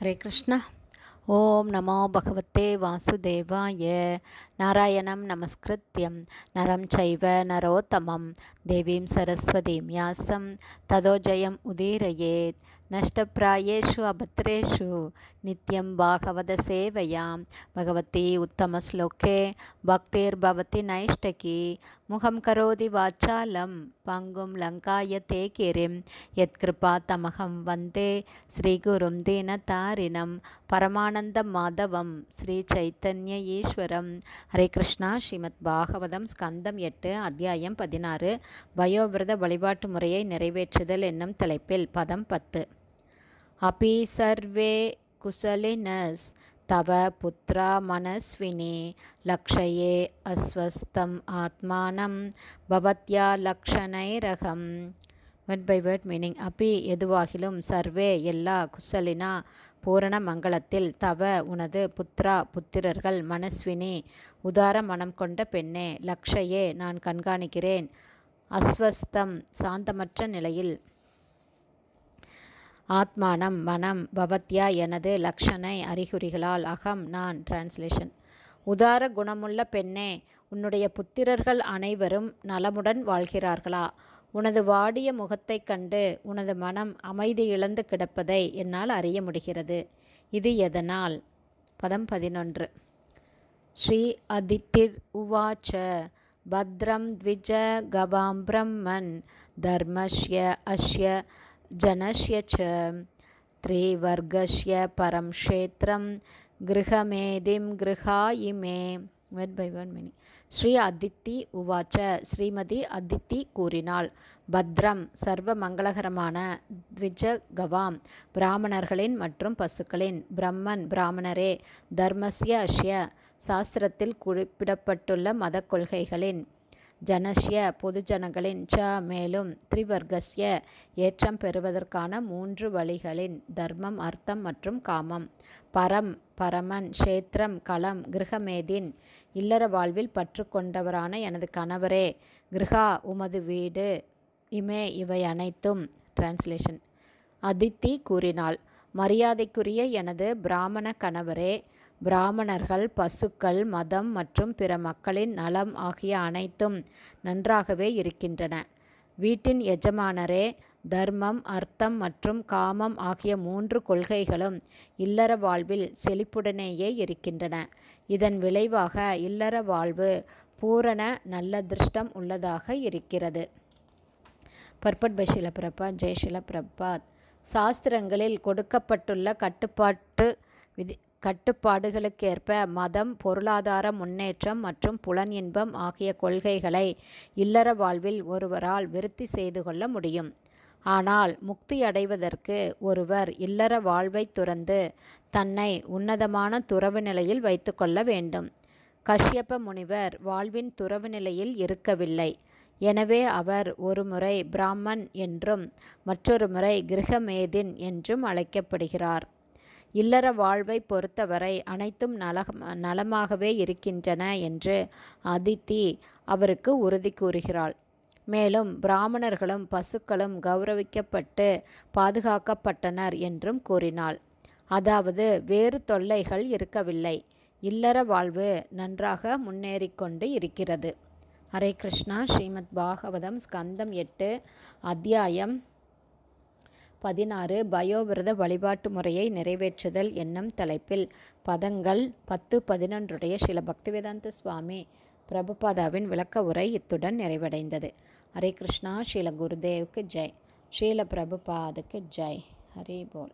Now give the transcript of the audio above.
हरे कृष्ण। ओम नमो भगवते वासुदेवाय। नारायणं नमस्कृत्यं नरं चैव नरोत्तमं देवीं सरस्वतीं व्यासं ततो जयम् उदीरयेत्। नष्टप्रायेषु अभद्रेषु नित्यं भागवतसेवयां भगवती उत्तमश्लोके भक्तिर्भवति नैष्टकी। मुखं करोति वाचालं पङ्गुं लङ्कायते गिरिं यत्कृपातमहं वन्दे श्रीगुरुं दीनतारिणं பரமானந்தம் மாதவம் ஸ்ரீ சைத்தன்ய ஈஸ்வரம். ஹரே கிருஷ்ணா. ஸ்ரீமத் பாகவதம் ஸ்கந்தம் 8 அத்தியாயம் 16 வயோவிரத வழிபாட்டு முறையை நிறைவேற்றுதல் என்னும் தலைப்பில் பதம் 10. அபி சர்வே குசலினஸ் தவ புத்ரா மனஸ்வினி லக்ஷயே அஸ்வஸ்தம் ஆத்மானம் பவத்யா லக்ஷணைரகம். Word by word meaning. அப்பி எதுவாகிலும், சர்வே எல்லா, குசலினா பூரண மங்களத்தில், தவ உனது, புத்ரா புத்திரர்கள், மனஸ்வினி உதார மனம் கொண்ட பெண்ணே, லக்ஷயே நான் கண்காணிக்கிறேன், அஸ்வஸ்தம் சாந்தமற்ற நிலையில், ஆத்மானம் மனம், பவத்யா எனது, லக்ஷணை அறிகுறிகளால், அகம் நான். டிரான்ஸ்லேஷன். உதார குணமுள்ள பெண்ணே, உன்னுடைய புத்திரர்கள் அனைவரும் நலமுடன் வாழ்கிறார்களா? உனது வாடிய முகத்தைக் கண்டு உனது மனம் அமைதி இழந்து கிடப்பதை என்னால் அறிய முடிகிறது. இது எதனால்? பதம் 11. ஸ்ரீ அதித்திர் உவாச்ச பத்ரம் த்விஜ கவாம் பிரம்மன் தர்மஸ்ய அஸ்ய ஜனஸ்ய ச த்ரிவர்கஸ்ய பரம் க்ஷேத்ரம் கிருஹமேதிம் கிருஹாயிமே. Word by word meaning. Sri Aditi உவாச்ச, ஸ்ரீமதி அதித்தி கூறினாள், பத்ரம் சர்வ மங்களகரமான, த்விஜ கவாம் பிராமணர்களின் மற்றும் பசுக்களின், பிரம்மன் பிராமணரே, தர்மஸ்ய அஸ்ய சாஸ்திரத்தில் குறிப்பிடப்பட்டுள்ள மத கொள்கைகளின், ஜனஸ்ய பொதுஜனங்களின், ச மேலும், த்ரிவர்கஸ்ய ஏற்றம் பெறுவதற்கான 3 வழிகளின், தர்மம் அர்த்தம் மற்றும் காமம், பரம் பரமன், க்ஷேத்திரம் களம், கிருஹமேதின் இல்லற வாழ்வில் பற்று கொண்டவரான எனது கணவரே, கிருஹா உமது வீடு, இமே இவை அனைத்தும். டிரான்ஸ்லேஷன். அதித்தி கூறினாள், மரியாதைக்குரிய எனது பிராமண கணவரே, பிராமணர்கள், பசுக்கள், மதம் மற்றும் பிற மக்களின் நலம் ஆகிய அனைத்தும் நன்றாகவே இருக்கின்றன. வீட்டின் எஜமானரே, தர்மம் அர்த்தம் மற்றும் காமம் ஆகிய 3 கொள்கைகளும் இல்லற வாழ்வில் செழிப்புடனேயே இருக்கின்றன. இதன் விளைவாக இல்லற வாழ்வு பூரண நல்லதிருஷ்டம் உள்ளதாக இருக்கிறது. Purport by Srila Prabhupada. ஜெய் ஷீல பிரபாத். சாஸ்திரங்களில் கொடுக்கப்பட்டுள்ள கட்டுப்பாடுகளுக்கேற்ப மதம், பொருளாதார முன்னேற்றம் மற்றும் புலன் இன்பம் ஆகிய கொள்கைகளை இல்லற வாழ்வில் ஒருவரால் விருத்தி செய்து கொள்ள முடியும். ஆனால் முக்தி அடைவதற்கு ஒருவர் இல்லற வாழ்வை துறந்து தன்னை உன்னதமான துறவு நிலையில் வைத்து கொள்ள வேண்டும். கஷ்யப முனிவர் வாழ்வின் துறவு நிலையில் இருக்கவில்லை. எனவே அவர் ஒரு முறை பிராமன் என்றும் மற்றொரு முறை கிருஹமேதின் என்றும் அழைக்கப்படுகிறார். இல்லற வாழ்வை பொறுத்தவரை அனைத்தும் நலமாகவே இருக்கின்றன என்று அதித்தி அவருக்கு உறுதி கூறுகிறாள். மேலும் பிராமணர்களும் பசுக்களும் கௌரவிக்கப்பட்டு பாதுகாக்கப்பட்டனர் என்றும் கூறினாள். அதாவது வேறு தொல்லைகள் இருக்கவில்லை. இல்லற வாழ்வு நன்றாக முன்னேறிக்கொண்டு இருக்கிறது. ஹரே கிருஷ்ணா. ஸ்ரீமத் பாகவதம் ஸ்கந்தம் 8 அத்தியாயம் 16 வயோவிரத வழிபாட்டு முறையை நிறைவேற்றுதல் என்னும் தலைப்பில் பதங்கள் 10-11 ஸ்ரீல பக்திவேதாந்த சுவாமி பிரபுபாதாவின் விளக்க உரை இத்துடன் நிறைவடைந்தது. ஹரே கிருஷ்ணா. ஸ்ரீல குருதேவுக்கு ஜெய். ஸ்ரீல பிரபுபாதுக்கு ஜெய். ஹரி போல்.